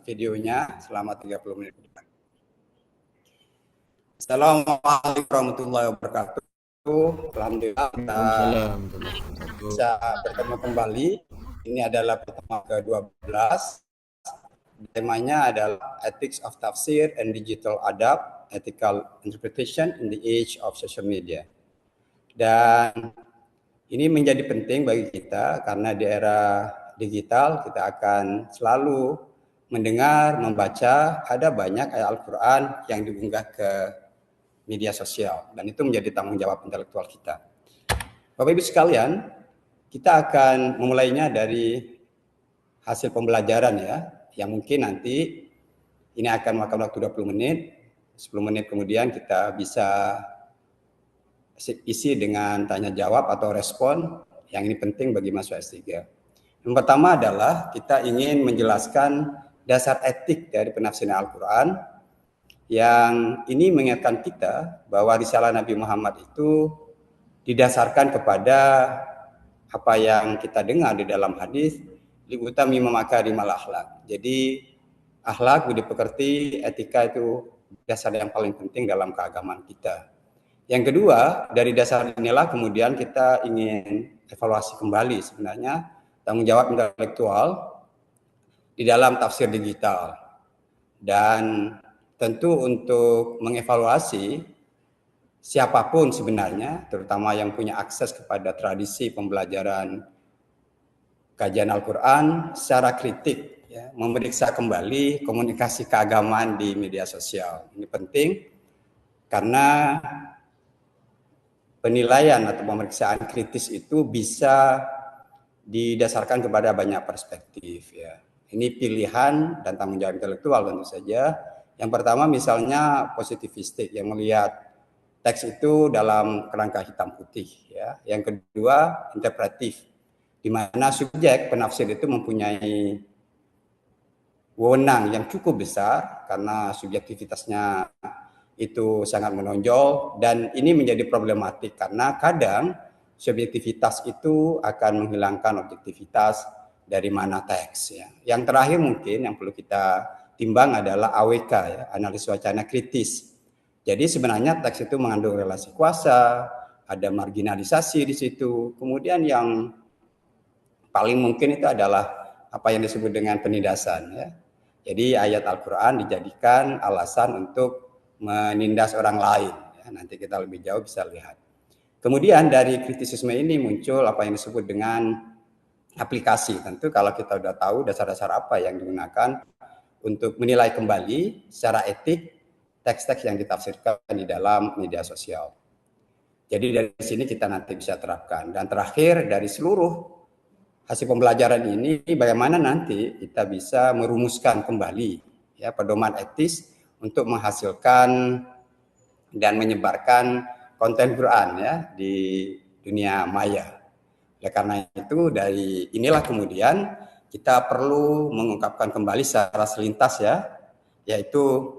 videonya selama 30 menit ke depan. Assalamualaikum warahmatullahi wabarakatuh. Alhamdulillah kita bisa bertemu kembali. Ini adalah pertemuan ke-12. Temanya adalah Ethics of Tafsir and Digital Adab, Ethical Interpretation in the Age of Social Media. Dan ini menjadi penting bagi kita karena di era digital kita akan selalu mendengar, membaca, ada banyak ayat Al-Quran yang diunggah ke media sosial. Dan itu menjadi tanggung jawab intelektual kita. Bapak Ibu sekalian, kita akan memulainya dari hasil pembelajaran ya, yang mungkin nanti ini akan memakan waktu 20 menit, 10 menit kemudian kita bisa isi dengan tanya jawab atau respon, yang ini penting bagi mahasiswa S3. Yang pertama adalah kita ingin menjelaskan dasar etik dari penafsiran Al-Quran, yang ini mengingatkan kita bahwa risalah Nabi Muhammad itu didasarkan kepada apa yang kita dengar di dalam hadis, liutami memakarimul akhlak. Jadi akhlak budi pekerti, etika itu dasar yang paling penting dalam keagamaan kita. Yang kedua, dari dasar inilah kemudian kita ingin evaluasi kembali sebenarnya tanggung jawab intelektual di dalam tafsir digital. Dan tentu untuk mengevaluasi siapapun sebenarnya, terutama yang punya akses kepada tradisi pembelajaran kajian Al-Quran secara kritik, ya, memeriksa kembali komunikasi keagamaan di media sosial. Ini penting karena penilaian atau pemeriksaan kritis itu bisa didasarkan kepada banyak perspektif. Ya. Ini pilihan dan tanggung jawab intelektual tentu saja. Yang pertama misalnya positivistik yang melihat teks itu dalam kerangka hitam putih. Ya. Yang kedua interpretif, di mana subjek penafsir itu mempunyai wewenang yang cukup besar karena subjektivitasnya itu sangat menonjol, dan ini menjadi problematik karena kadang subjektivitas itu akan menghilangkan objektivitas dari mana teks. Ya. Yang terakhir mungkin yang perlu kita timbang adalah AWK, ya, analisis wacana kritis. Jadi sebenarnya teks itu mengandung relasi kuasa, ada marginalisasi di situ. Kemudian yang paling mungkin itu adalah apa yang disebut dengan penindasan. Ya. Jadi ayat Al-Quran dijadikan alasan untuk menindas orang lain. Ya, nanti kita lebih jauh bisa lihat. Kemudian dari kritisisme ini muncul apa yang disebut dengan aplikasi. Tentu kalau kita sudah tahu dasar-dasar apa yang digunakan untuk menilai kembali secara etik teks-teks yang ditafsirkan di dalam media sosial. Jadi dari sini kita nanti bisa terapkan. Dan terakhir dari seluruh hasil pembelajaran ini, bagaimana nanti kita bisa merumuskan kembali ya pedoman etis untuk menghasilkan dan menyebarkan konten Quran ya di dunia maya. Oleh karena itu dari inilah kemudian kita perlu mengungkapkan kembali secara selintas ya, yaitu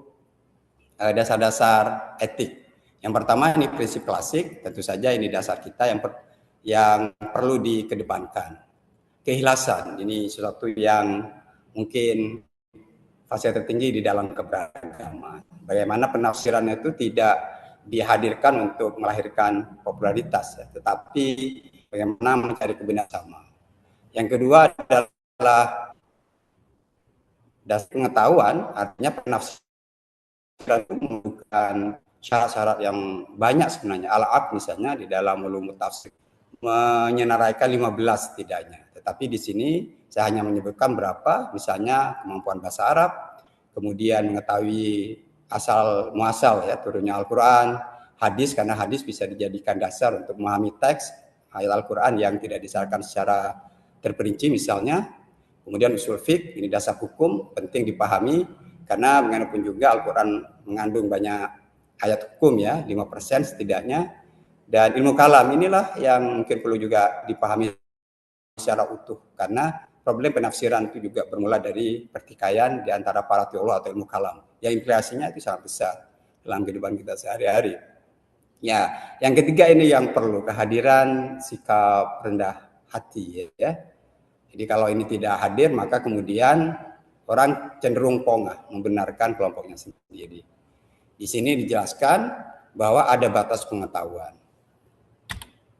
dasar-dasar etik. Yang pertama ini prinsip klasik, tentu saja ini dasar kita yang perlu dikedepankan. Keikhlasan, ini sesuatu yang mungkin fase tertinggi di dalam keberagaman. Bagaimana penafsirannya itu tidak dihadirkan untuk melahirkan popularitas, ya, tetapi bagaimana mencari kebenaran sama. Yang kedua adalah dasar pengetahuan, artinya penafsiran itu bukan syarat-syarat yang banyak sebenarnya. Al-Aq misalnya di dalam ulumut tafsir menyenaraikan 15 setidaknya. Tetapi di sini saya hanya menyebutkan berapa, misalnya kemampuan bahasa Arab, kemudian mengetahui asal muasal ya turunnya Al-Quran, hadis karena hadis bisa dijadikan dasar untuk memahami teks ayat Al-Quran yang tidak disyaratkan secara terperinci misalnya. Kemudian usul fiqh, ini dasar hukum penting dipahami karena bagaimanapun juga Al-Quran mengandung banyak ayat hukum ya, 5% setidaknya. Dan ilmu kalam inilah yang mungkin perlu juga dipahami secara utuh karena problem penafsiran itu juga bermula dari pertikaian di antara para teolog atau ilmu kalam yang implikasinya itu sangat besar dalam kehidupan kita sehari-hari. Ya, yang ketiga ini yang perlu kehadiran sikap rendah hati ya. Jadi kalau ini tidak hadir maka kemudian orang cenderung pongah membenarkan kelompoknya sendiri. Di sini dijelaskan bahwa ada batas pengetahuan.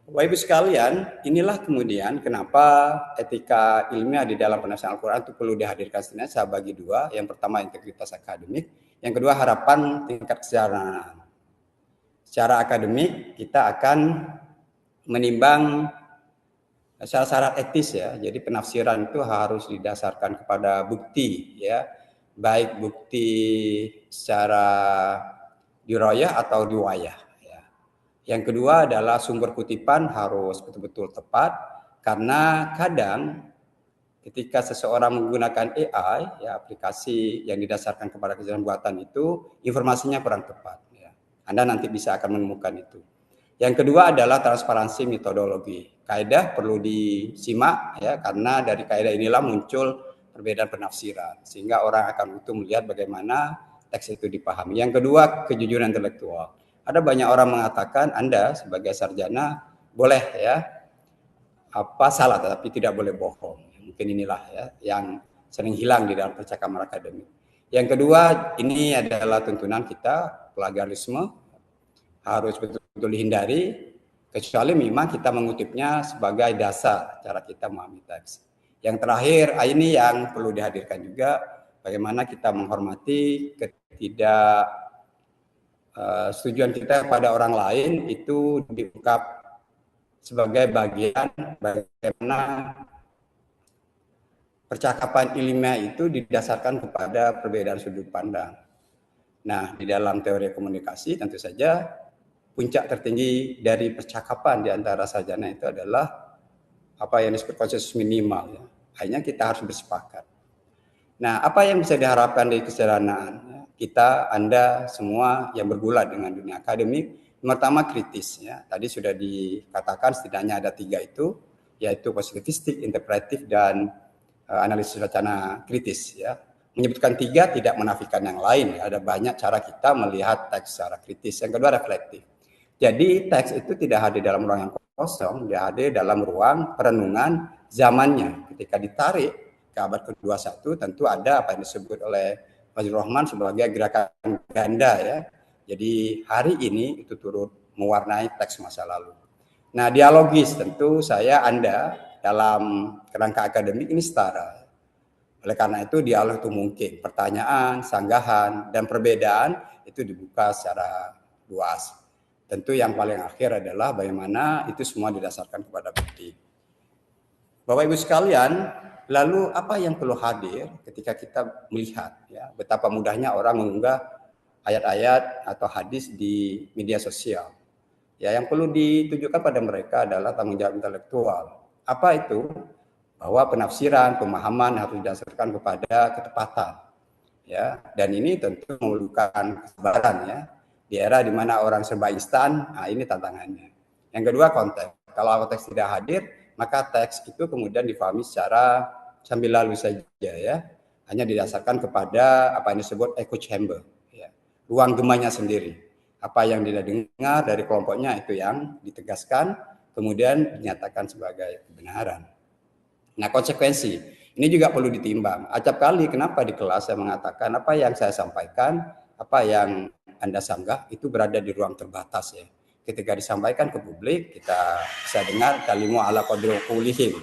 Bapak Ibu sekalian, inilah kemudian kenapa etika ilmiah di dalam penafsiran Al-Quran itu perlu dihadirkan. Saya bagi dua. Yang pertama integritas akademik, yang kedua harapan tingkat kesejahteraan. Secara akademik kita akan menimbang syarat-syarat etis ya. Jadi penafsiran itu harus didasarkan kepada bukti ya, baik bukti secara dirayah atau riwayah. Yang kedua adalah sumber kutipan harus betul-betul tepat, karena kadang ketika seseorang menggunakan AI, ya, aplikasi yang didasarkan kepada kecerdasan buatan itu, informasinya kurang tepat. Ya. Anda nanti bisa akan menemukan itu. Yang kedua adalah transparansi metodologi. Kaidah perlu disimak, ya, karena dari kaidah inilah muncul perbedaan penafsiran, sehingga orang akan utuh melihat bagaimana teks itu dipahami. Yang kedua, kejujuran intelektual. Ada banyak orang mengatakan Anda sebagai sarjana boleh ya salah, tetapi tidak boleh bohong. Mungkin inilah ya yang sering hilang di dalam percakapan akademik. Yang kedua, ini adalah tuntunan kita, plagiarisme harus betul-betul dihindari, kecuali memang kita mengutipnya sebagai dasar cara kita memahami teks. Yang terakhir, ini yang perlu dihadirkan juga, bagaimana kita menghormati setujuan kita pada orang lain itu diungkap sebagai bagian bagaimana percakapan ilmiah itu didasarkan kepada perbedaan sudut pandang. Nah, di dalam teori komunikasi tentu saja puncak tertinggi dari percakapan di antara sarjana itu adalah apa yang disebut konsensus minimal. Ya. Akhirnya kita harus bersepakat. Nah, apa yang bisa diharapkan dari kesederhanaan? Kita, Anda semua yang bergulat dengan dunia akademik, pertama kritis. Ya. Tadi sudah dikatakan setidaknya ada 3 itu, yaitu positivistik, interpretif, dan analisis wacana kritis. Ya. Menyebutkan 3 tidak menafikan yang lain. Ya. Ada banyak cara kita melihat teks secara kritis. Yang kedua, reflektif. Jadi teks itu tidak hadir dalam ruang yang kosong, dia hadir dalam ruang perenungan zamannya. Ketika ditarik ke abad ke-21 tentu ada apa yang disebut oleh Fazlur Rahman sebagai gerakan ganda ya. Jadi hari ini itu turut mewarnai teks masa lalu. Nah, dialogis tentu Anda dalam kerangka akademik ini setara. Oleh karena itu dialog itu mungkin, pertanyaan, sanggahan, dan perbedaan itu dibuka secara luas. Tentu yang paling akhir adalah bagaimana itu semua didasarkan kepada bukti. Bapak Ibu sekalian, lalu apa yang perlu hadir ketika kita melihat ya betapa mudahnya orang mengunggah ayat-ayat atau hadis di media sosial. Ya, yang perlu ditujukan pada mereka adalah tanggung jawab intelektual. Apa itu? Bahwa penafsiran, pemahaman harus didasarkan kepada ketepatan. Ya, dan ini tentu memerlukan kesabaran ya. Di era di mana orang serba instan, nah ini tantangannya. Yang kedua, konteks. Kalau konteks tidak hadir, maka teks itu kemudian difahami secara sambil lalu saja ya, hanya didasarkan kepada apa yang disebut echo chamber, ya. Ruang gemanya sendiri. Apa yang dia dengar dari kelompoknya itu yang ditegaskan, kemudian dinyatakan sebagai kebenaran. Nah, konsekuensi ini juga perlu ditimbang. Acap kali kenapa di kelas saya mengatakan apa yang saya sampaikan, apa yang Anda sanggah itu berada di ruang terbatas ya. Ketika disampaikan ke publik, kita bisa dengar kalimu ala qadri qulihim.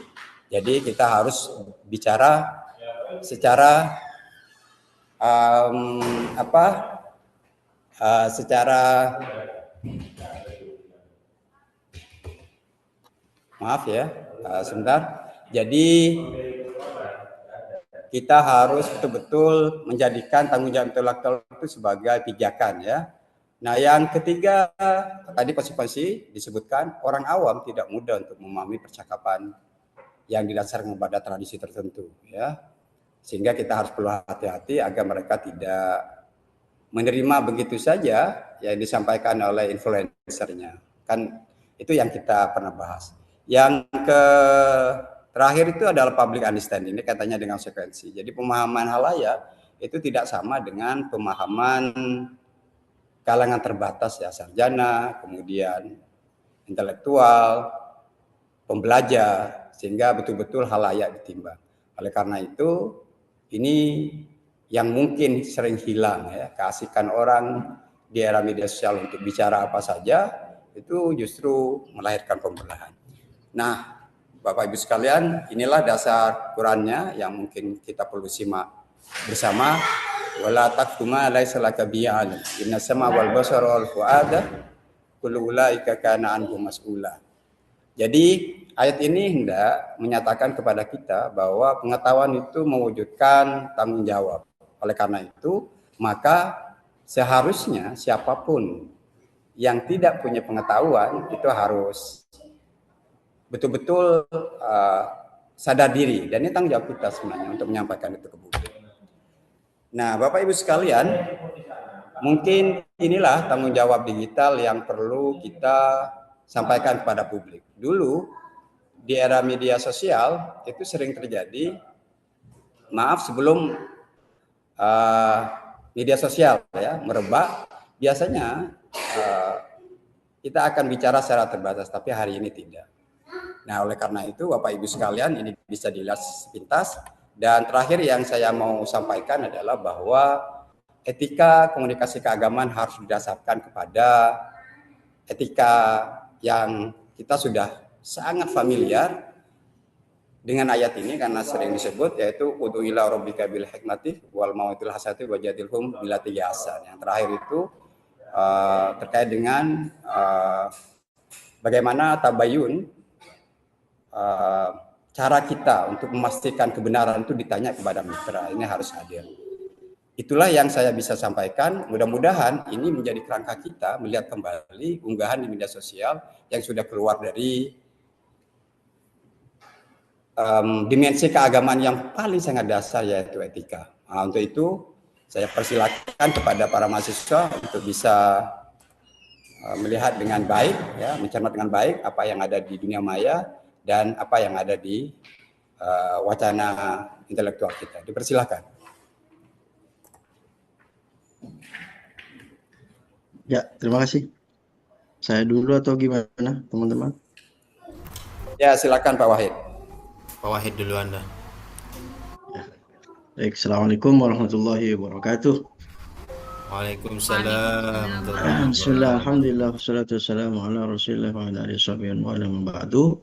Jadi kita harus bicara secara secara maaf ya, sebentar. Jadi kita harus betul-betul menjadikan tanggung jawab intelektual itu sebagai pijakan ya. Nah, yang ketiga tadi konsekuensi disebutkan orang awam tidak mudah untuk memahami percakapan yang didasarkan pada tradisi tertentu ya. Sehingga kita harus perlu hati-hati agar mereka tidak menerima begitu saja yang disampaikan oleh influencernya. Kan itu yang kita pernah bahas. Yang terakhir itu adalah public understanding, ini katanya dengan sekuensi. Jadi pemahaman halayak itu tidak sama dengan pemahaman kalangan terbatas ya, sarjana, kemudian intelektual, pembelajar, sehingga betul-betul halayak ditimbang. Oleh karena itu ini yang mungkin sering hilang ya, keasikan orang di era media sosial untuk bicara apa saja itu justru melahirkan pembelahan. Nah, Bapak Ibu sekalian, inilah dasar Qurannya yang mungkin kita perlu simak bersama. Wala taqfu ma laysa laka bihi ilm. Inna sama wal basara wal fuada kullu ulaika kana anhu mas'ula. Jadi ayat ini hendak menyatakan kepada kita bahwa pengetahuan itu mewujudkan tanggung jawab. Oleh karena itu, maka seharusnya siapapun yang tidak punya pengetahuan itu harus betul-betul sadar diri, dan ini tanggung jawab kita sebenarnya untuk menyampaikan itu ke publik. Nah, Bapak Ibu sekalian, mungkin inilah tanggung jawab digital yang perlu kita sampaikan kepada publik. Dulu di era media sosial itu sering terjadi, maaf sebelum media sosial ya merebak, biasanya kita akan bicara secara terbatas, tapi hari ini tidak. Nah, oleh karena itu Bapak Ibu sekalian, ini bisa dilihat sepintas. Dan terakhir yang saya mau sampaikan adalah bahwa etika komunikasi keagamaan harus didasarkan kepada etika yang kita sudah sangat familiar dengan ayat ini karena sering disebut, yaitu ud'u ila rabbika bil hikmati wal mau'izatil hasanati wajadilhum billati ahsan. Yang terakhir itu terkait dengan bagaimana tabayun, cara kita untuk memastikan kebenaran itu ditanya kepada mitra, ini harus hadir. Itulah yang saya bisa sampaikan. Mudah-mudahan ini menjadi kerangka kita melihat kembali unggahan di media sosial yang sudah keluar dari dimensi keagamaan yang paling sangat dasar, yaitu etika. Nah, untuk itu saya persilakan kepada para mahasiswa untuk bisa melihat dengan baik, ya, mencermat dengan baik apa yang ada di dunia maya dan apa yang ada di wacana intelektual kita. Dipersilakan. Ya, terima kasih. Saya dulu atau gimana, teman-teman? Ya, silakan Pak Wahid. Pak Wahid dulu Anda. Ya. Baik, Assalamualaikum warahmatullahi wabarakatuh. Waalaikumsalam. Bismillah, alhamdulillah, wassalatu wassalamu ala rasulillah wa ala alihi wa ba'du.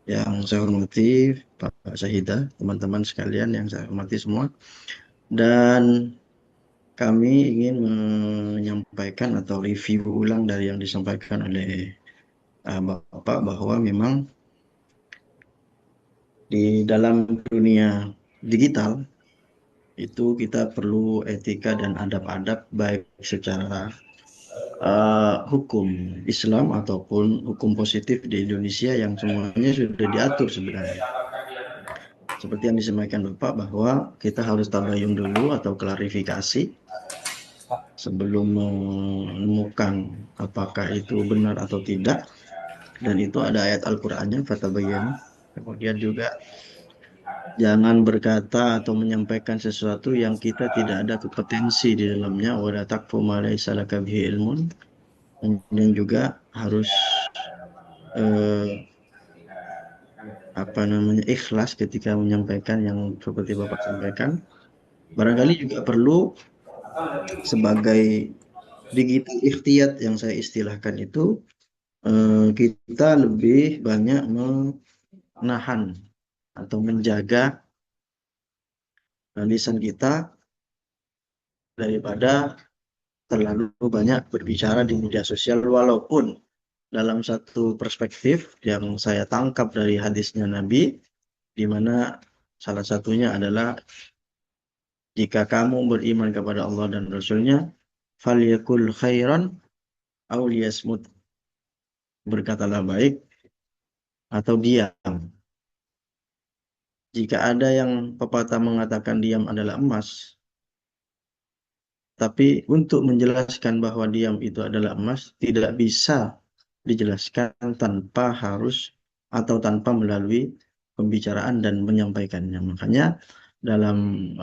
Yang saya hormati Pak Syahidah, teman-teman sekalian yang saya hormati semua. Dan kami ingin menyampaikan atau review ulang dari yang disampaikan oleh Bapak bahwa memang di dalam dunia digital itu kita perlu etika dan adab-adab baik secara hukum Islam ataupun hukum positif di Indonesia yang semuanya sudah diatur sebenarnya. Seperti yang disampaikan Bapak bahwa kita harus tabayun dulu atau klarifikasi sebelum menemukan apakah itu benar atau tidak. Dan itu ada ayat Al-Qur'annya, fatabayyanu. Kemudian juga jangan berkata atau menyampaikan sesuatu yang kita tidak ada kompetensi di dalamnya. Wala taqfu ma laysa laka bihi ilmun. Kemudian juga harus ikhlas ketika menyampaikan yang seperti Bapak sampaikan. Barangkali juga perlu sebagai digital ikhtiyat yang saya istilahkan itu, kita lebih banyak menahan atau menjaga lisan kita daripada terlalu banyak berbicara di media sosial, walaupun dalam satu perspektif yang saya tangkap dari hadisnya Nabi, di mana salah satunya adalah jika kamu beriman kepada Allah dan Rasul-Nya, falyakul khairan aw liyasmut. Berkatalah baik atau diam. Jika ada yang pepatah mengatakan diam adalah emas, tapi untuk menjelaskan bahwa diam itu adalah emas tidak bisa dijelaskan tanpa harus atau tanpa melalui pembicaraan dan menyampaikannya. Makanya dalam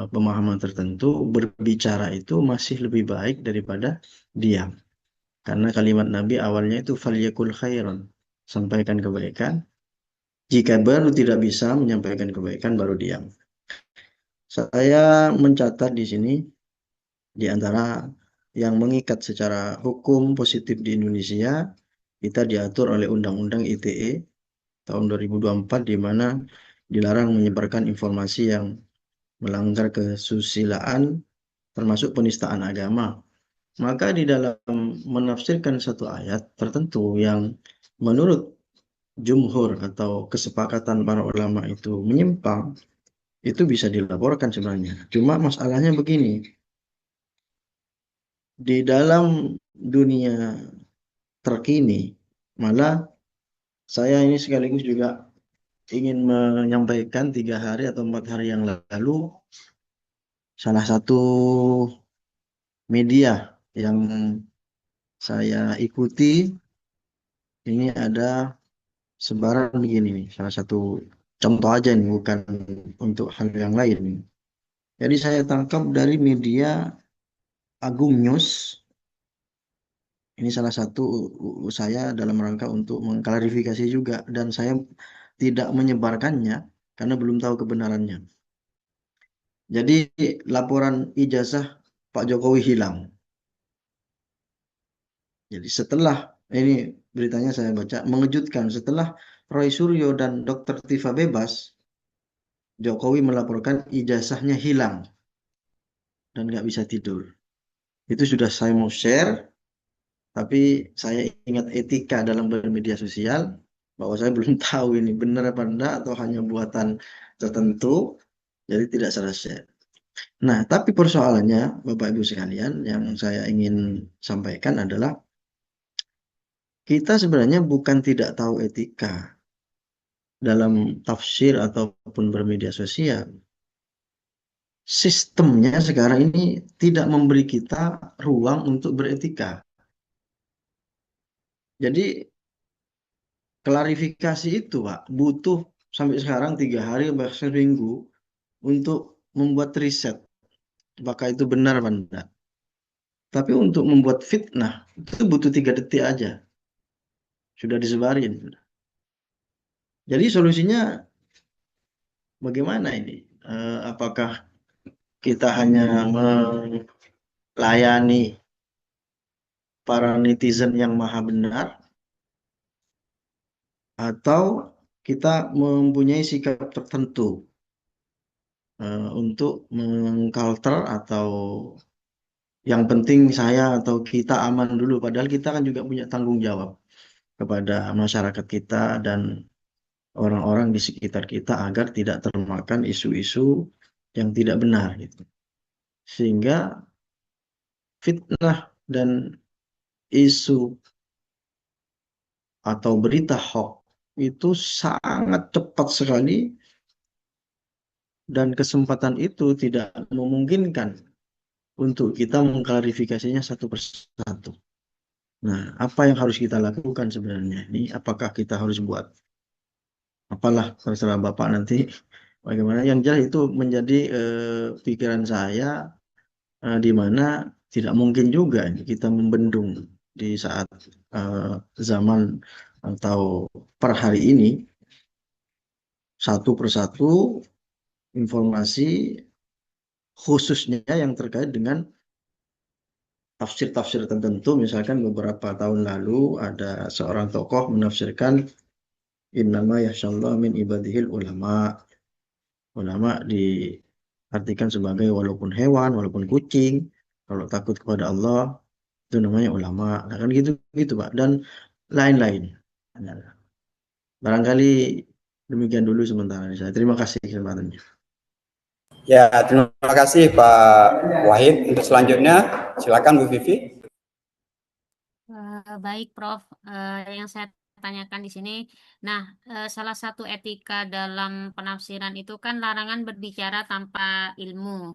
pemahaman tertentu berbicara itu masih lebih baik daripada diam. Karena kalimat Nabi awalnya itu falyakul khairan, sampaikan kebaikan. Jika baru tidak bisa menyampaikan kebaikan baru diam. Saya mencatat di sini di antara yang mengikat secara hukum positif di Indonesia, kita diatur oleh Undang-Undang ITE tahun 2024 di mana dilarang menyebarkan informasi yang melanggar kesusilaan termasuk penistaan agama. Maka di dalam menafsirkan satu ayat tertentu yang menurut jumhur atau kesepakatan para ulama itu menyimpang, itu bisa dilaporkan sebenarnya. Cuma masalahnya begini, di dalam dunia terkini, malah saya ini sekaligus juga ingin menyampaikan 3 hari atau 4 hari yang lalu, salah satu media yang saya ikuti ini ada sebaran begini nih, salah satu contoh aja nih, bukan untuk hal yang lain. Jadi saya tangkap dari media Agung News, ini salah satu saya dalam rangka untuk mengklarifikasi juga, dan saya tidak menyebarkannya karena belum tahu kebenarannya. Jadi laporan ijazah Pak Jokowi hilang. Jadi setelah ini beritanya saya baca, mengejutkan, setelah Roy Suryo dan Dr. Tifa bebas, Jokowi melaporkan ijazahnya hilang dan nggak bisa tidur. Itu sudah saya mau share, tapi saya ingat etika dalam bermedia sosial, bahwa saya belum tahu ini benar apa enggak atau hanya buatan tertentu, jadi tidak saya share. Nah, tapi persoalannya, Bapak Ibu sekalian, yang saya ingin sampaikan adalah kita sebenarnya bukan tidak tahu etika dalam tafsir ataupun bermedia sosial. Sistemnya sekarang ini tidak memberi kita ruang untuk beretika. Jadi klarifikasi itu, Pak, butuh sampai sekarang 3 hari bahkan seminggu untuk membuat riset apakah itu benar atau tidak. Tapi untuk membuat fitnah itu butuh 3 detik aja, sudah disebarin. Jadi solusinya bagaimana ini? Apakah kita hanya melayani para netizen yang maha benar, atau kita mempunyai sikap tertentu untuk mengcounter, atau yang penting saya atau kita aman dulu, padahal kita kan juga punya tanggung jawab kepada masyarakat kita dan orang-orang di sekitar kita agar tidak termakan isu-isu yang tidak benar gitu. Sehingga fitnah dan isu atau berita hoax itu sangat cepat sekali, dan kesempatan itu tidak memungkinkan untuk kita mengklarifikasinya satu persatu. Nah, apa yang harus kita lakukan sebenarnya? Ini apakah kita harus buat apalah, terserah Bapak nanti bagaimana. Yang jelas itu menjadi pikiran saya, di mana tidak mungkin juga kita membendung di saat eh, zaman atau per hari ini satu persatu informasi, khususnya yang terkait dengan tafsir-tafsir tertentu. Misalkan beberapa tahun lalu ada seorang tokoh menafsirkan innama yahsyallah min ibadihil ulama. Ulama diartikan sebagai walaupun hewan, walaupun kucing, kalau takut kepada Allah itu namanya ulama. Nah, kan gitu gitu Pak, dan lain-lain. Nah, barangkali demikian dulu sementara dari saya. Terima kasih kesempatannya. Ya, terima kasih Pak Wahid. Untuk selanjutnya, silakan Bu Vivi. Baik, Prof. Yang saya tanyakan di sini, nah, salah satu etika dalam penafsiran itu kan larangan berbicara tanpa ilmu.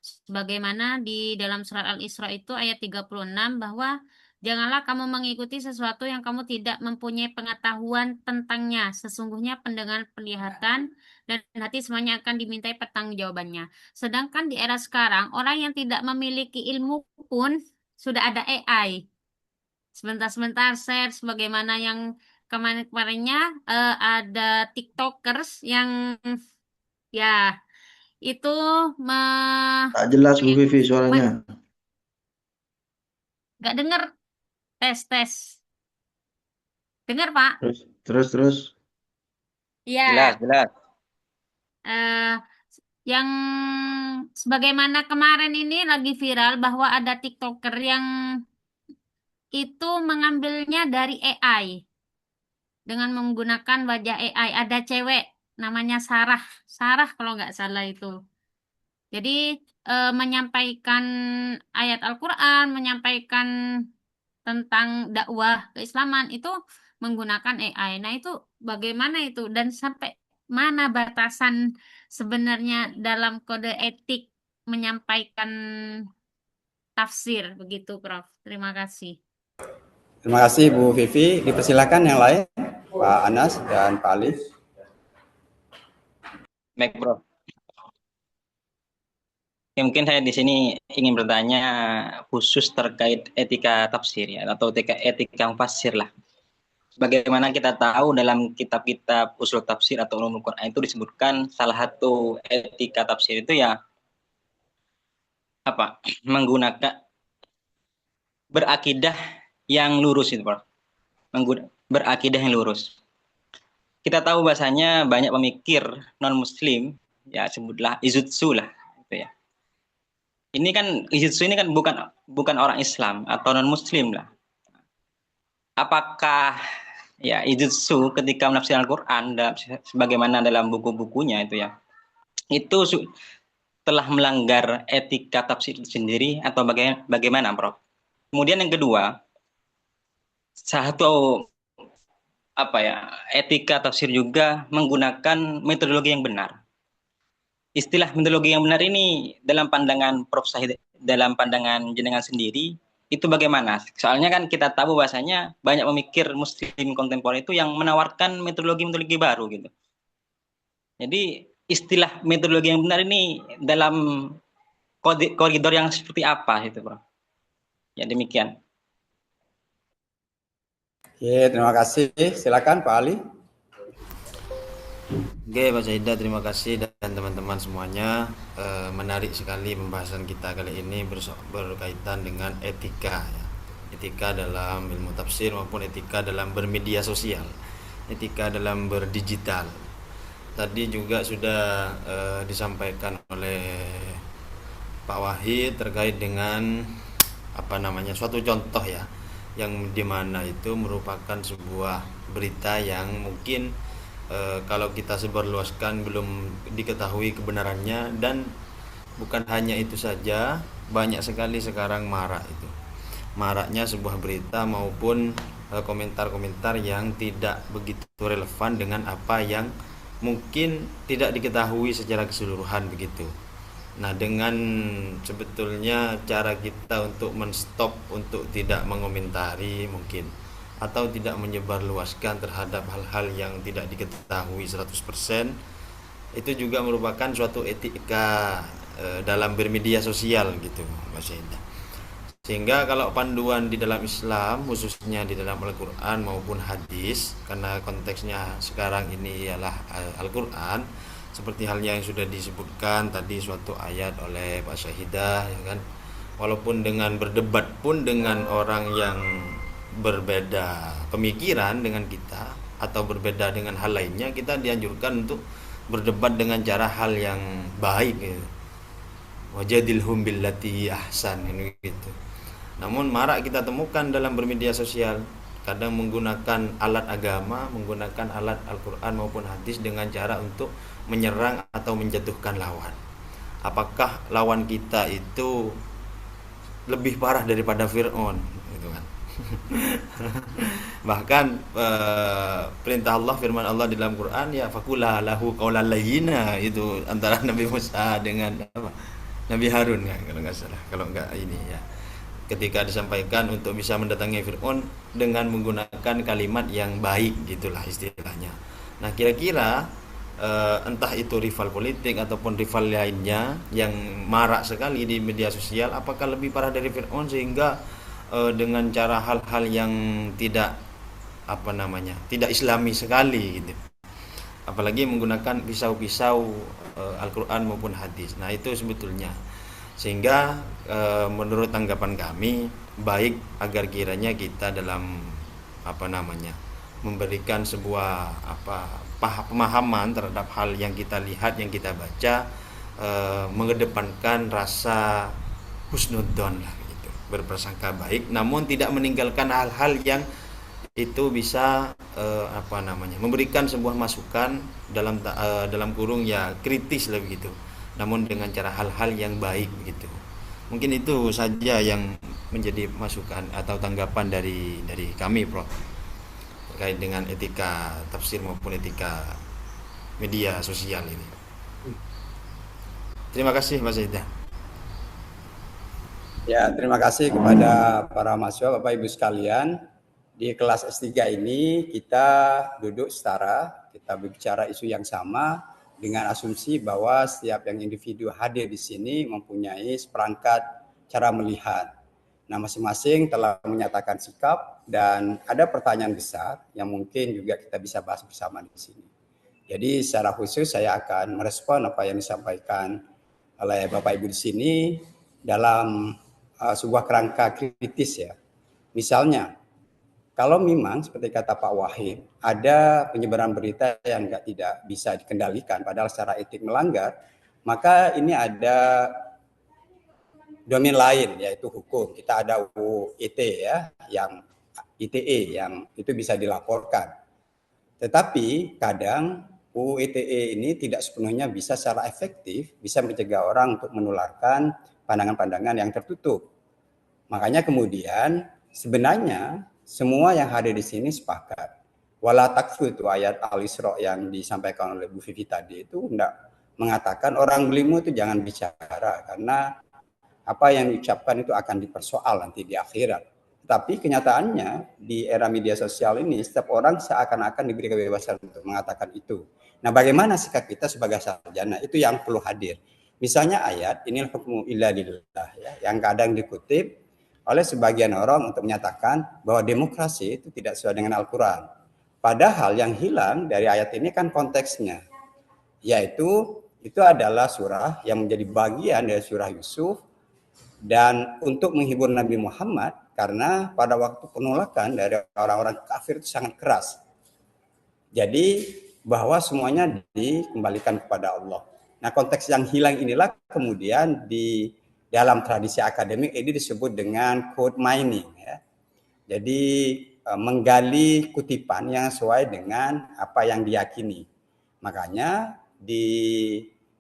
Sebagaimana di dalam surat Al-Isra itu ayat 36 bahwa janganlah kamu mengikuti sesuatu yang kamu tidak mempunyai pengetahuan tentangnya. Sesungguhnya pendengar, penglihatan, dan hati semuanya akan dimintai pertanggungjawabannya. Sedangkan di era sekarang, orang yang tidak memiliki ilmu pun sudah ada AI. Sebentar-sebentar share sebagaimana yang kemarin-kemarinnya ada TikTokers yang ya itu Tak jelas Bu Vivi suaranya. nggak dengar. Tes. Dengar, Pak? Terus. Ya, Jelas. eh, yang sebagaimana kemarin ini lagi viral bahwa ada TikToker yang itu mengambilnya dari AI dengan menggunakan wajah AI. Ada cewek namanya Sarah kalau nggak salah itu. Jadi menyampaikan ayat Al-Quran, menyampaikan tentang dakwah keislaman itu menggunakan AI. Nah, itu bagaimana itu dan sampai mana batasan sebenarnya dalam kode etik menyampaikan tafsir begitu, Prof. Terima kasih. Terima kasih Bu Vivi. Dipersilakan yang lain, Pak Anas dan Pak Alif. Baik, Bro. Ya, mungkin saya di sini ingin bertanya khusus terkait etika tafsir ya, atau etika mufassir lah. Bagaimana kita tahu dalam kitab-kitab usul tafsir atau ulumul Quran itu disebutkan salah satu etika tafsir itu ya apa? Menggunakan berakidah yang lurus itu, Bro. Berakidah yang lurus. Kita tahu bahasanya banyak pemikir non-muslim ya, sebutlah Izutsu lah gitu ya. Ini kan Izutsu ini kan bukan orang Islam atau non-muslim lah. Apakah ya Izutsu ketika menafsirkan Al-Quran sebagaimana dalam buku-bukunya itu ya, itu telah melanggar etika tafsir itu sendiri atau bagaimana, Prof? Kemudian yang kedua, satu etika tafsir juga menggunakan metodologi yang benar. Istilah metodologi yang benar ini dalam pandangan Prof Sahid, dalam pandangan jenengan sendiri itu bagaimana? Soalnya kan kita tahu bahasanya banyak pemikir muslim kontemporer itu yang menawarkan metodologi baru gitu. Jadi istilah metodologi yang benar ini dalam koridor yang seperti apa itu, Bro? Ya demikian. Oke, terima kasih. Silakan Pak Ali. Oke, Pak Syahidah, terima kasih dan teman-teman semuanya. Menarik sekali pembahasan kita kali ini berkaitan dengan etika ya. Etika dalam ilmu tafsir maupun etika dalam bermedia sosial, etika dalam berdigital. Tadi juga sudah disampaikan oleh Pak Wahid terkait dengan suatu contoh ya, yang dimana itu merupakan sebuah berita yang mungkin kalau kita sebarluaskan belum diketahui kebenarannya, dan bukan hanya itu saja, banyak sekali sekarang maraknya sebuah berita maupun komentar-komentar yang tidak begitu relevan dengan apa yang mungkin tidak diketahui secara keseluruhan begitu. Nah, dengan sebetulnya cara kita untuk menstop, untuk tidak mengomentari mungkin, atau tidak menyebarluaskan terhadap hal-hal yang tidak diketahui 100%, itu juga merupakan suatu etika dalam bermedia sosial gitu, Mas Enda. Sehingga kalau panduan di dalam Islam, khususnya di dalam Al-Quran maupun hadis, karena konteksnya sekarang ini ialah Al-Quran, seperti halnya yang sudah disebutkan tadi suatu ayat oleh Pak Syahidah ya kan, walaupun dengan berdebat pun dengan orang yang berbeda pemikiran dengan kita atau berbeda dengan hal lainnya, kita dianjurkan untuk berdebat dengan cara hal yang baik gitu. Wajadilhum billati ahsan gitu. Namun marak kita temukan dalam bermedia sosial, kadang menggunakan alat agama, menggunakan alat Al-Quran maupun hadis dengan cara untuk menyerang atau menjatuhkan lawan. Apakah lawan kita itu lebih parah daripada Fir'aun gitu kan? Bahkan perintah Allah, firman Allah di dalam Quran ya faqula lahu qaulan layyina, itu antara Nabi Musa dengan Nabi Harun ya, kalau nggak salah, kalau nggak ini ya, ketika disampaikan untuk bisa mendatangi Fir'aun dengan menggunakan kalimat yang baik gitulah istilahnya. Nah, kira-kira entah itu rival politik ataupun rival lainnya yang marak sekali di media sosial, apakah lebih parah dari Fir'aun sehingga dengan cara hal-hal yang tidak tidak islami sekali gitu, apalagi menggunakan pisau-pisau Al-Quran maupun hadis. Nah itu sebetulnya, sehingga menurut tanggapan kami baik agar kiranya kita dalam memberikan sebuah pemahaman terhadap hal yang kita lihat, yang kita baca, mengedepankan rasa husnudzon lah gitu, berprasangka baik, namun tidak meninggalkan hal-hal yang itu bisa memberikan sebuah masukan dalam kurung ya kritis lah begitu, namun dengan cara hal-hal yang baik gitu. Mungkin itu saja yang menjadi masukan atau tanggapan dari kami, Prof, terkait dengan etika tafsir maupun etika media sosial ini. Terima kasih Mas Zaidah. Ya, terima kasih kepada para mahasiswa, Bapak Ibu sekalian. Di kelas S3 ini kita duduk setara, kita berbicara isu yang sama dengan asumsi bahwa setiap yang individu hadir di sini mempunyai seperangkat cara melihat. Nah, masing-masing telah menyatakan sikap dan ada pertanyaan besar yang mungkin juga kita bisa bahas bersama di sini. Jadi secara khusus saya akan merespon apa yang disampaikan oleh Bapak Ibu di sini dalam sebuah kerangka kritis ya. Misalnya, kalau memang seperti kata Pak Wahid, ada penyebaran berita yang tidak bisa dikendalikan, padahal secara etik melanggar, maka ini ada domain lain, yaitu hukum. Kita ada UU ITE ya, yang ITE yang itu bisa dilaporkan. Tetapi kadang UU ITE ini tidak sepenuhnya bisa secara efektif bisa mencegah orang untuk menularkan pandangan-pandangan yang tertutup. Makanya kemudian sebenarnya semua yang hadir di sini sepakat. Wala takfu itu ayat Al-Isra yang disampaikan oleh Bu Vivi tadi itu hendak mengatakan orang belimu itu jangan bicara karena apa yang diucapkan itu akan dipersoal nanti di akhirat. Tapi kenyataannya di era media sosial ini setiap orang seakan-akan diberi kebebasan untuk mengatakan itu. Nah, bagaimana sikap kita sebagai sarjana itu yang perlu hadir. Misalnya ayat inil hukmu illa lillah ya, yang kadang dikutip oleh sebagian orang untuk menyatakan bahwa demokrasi itu tidak sesuai dengan Al-Quran. Padahal yang hilang dari ayat ini kan konteksnya, yaitu itu adalah surah yang menjadi bagian dari surah Yusuf dan untuk menghibur Nabi Muhammad karena pada waktu penolakan dari orang-orang kafir itu sangat keras. Jadi bahwa semuanya dikembalikan kepada Allah. Nah, konteks yang hilang inilah kemudian di dalam tradisi akademik ini disebut dengan code mining ya. Jadi menggali kutipan yang sesuai dengan apa yang diyakini. Makanya di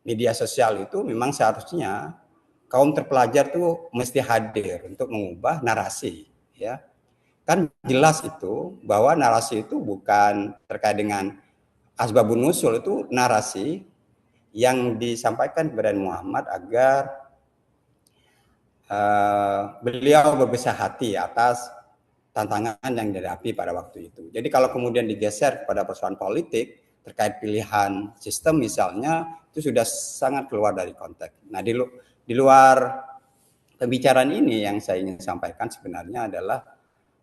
media sosial itu memang seharusnya kaum terpelajar tuh mesti hadir untuk mengubah narasi ya. Kan jelas itu bahwa narasi itu bukan terkait dengan asbabun nusul, itu narasi yang disampaikan kepada Muhammad agar beliau berbesar hati atas tantangan yang dihadapi pada waktu itu. Jadi kalau kemudian digeser pada persoalan politik terkait pilihan sistem misalnya, itu sudah sangat keluar dari konteks. Nah, di luar pembicaraan ini yang saya ingin sampaikan sebenarnya adalah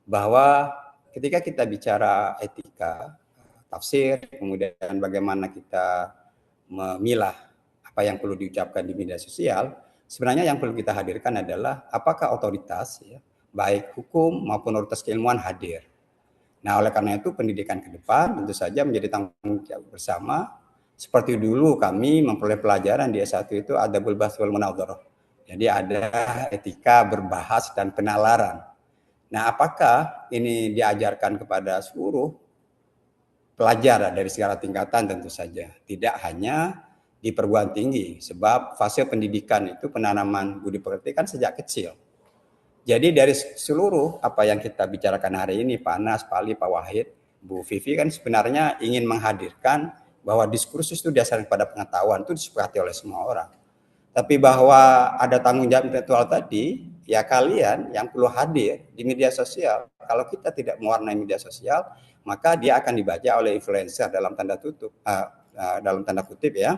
bahwa ketika kita bicara etika, tafsir, kemudian bagaimana kita memilah apa yang perlu diucapkan di media sosial, sebenarnya yang perlu kita hadirkan adalah apakah otoritas, ya, baik hukum maupun otoritas keilmuan hadir. Nah, oleh karena itu pendidikan ke depan tentu saja menjadi tanggung jawab bersama. Seperti dulu kami memperoleh pelajaran di S1 itu adabul bahts wal munadharah. Jadi ada etika berbahas dan penalaran. Nah, apakah ini diajarkan kepada seluruh pelajar dari segala tingkatan? Tentu saja. Tidak hanya di perguruan tinggi, sebab fase pendidikan itu penanaman budi pekerti kan sejak kecil. Jadi dari seluruh apa yang kita bicarakan hari ini, Pak Anas, Pak Ali, Pak Wahid, Bu Vivi kan sebenarnya ingin menghadirkan bahwa diskursus itu dasarnya pada pengetahuan, itu disepakati oleh semua orang. Tapi bahwa ada tanggung jawab intelektual tadi, ya kalian yang perlu hadir di media sosial. Kalau kita tidak mewarnai media sosial, maka dia akan dibaca oleh influencer dalam tanda kutip ya.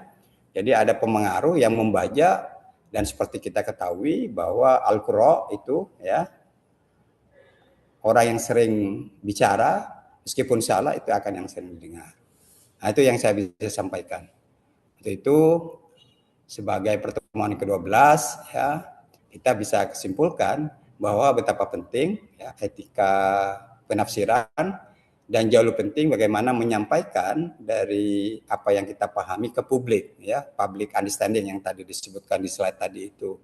Jadi ada pemengaruh yang membaca, dan seperti kita ketahui bahwa Al-Qurra itu ya, orang yang sering bicara meskipun salah itu akan yang sering didengar. Nah, itu yang saya bisa sampaikan. Itu sebagai pertemuan ke-12 ya, kita bisa kesimpulkan bahwa betapa penting ya, etika penafsiran, dan jauh lebih penting bagaimana menyampaikan dari apa yang kita pahami ke publik ya, public understanding yang tadi disebutkan di slide tadi itu.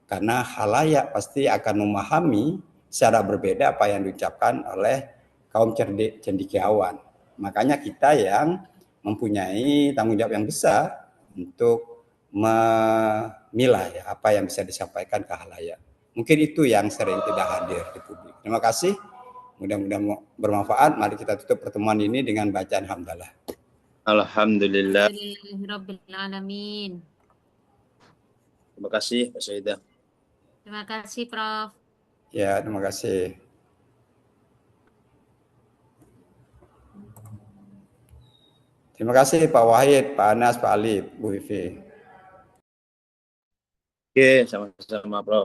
Karena khalayak pasti akan memahami secara berbeda apa yang diucapkan oleh kaum cendekiawan. Makanya kita yang mempunyai tanggung jawab yang besar untuk memilah ya, apa yang bisa disampaikan ke khalayak. Mungkin itu yang sering tidak hadir di publik. Terima kasih. Mudah-mudahan bermanfaat. Mari kita tutup pertemuan ini dengan bacaan hamdalah. Alhamdulillah. Alhamdulillahirabbil alamin. Terima kasih Pak Syahidah. Terima kasih Prof. Ya, terima kasih. Terima kasih Pak Wahid, Pak Anas, Pak Ali, Bu Vivi. Oke, sama-sama Prof.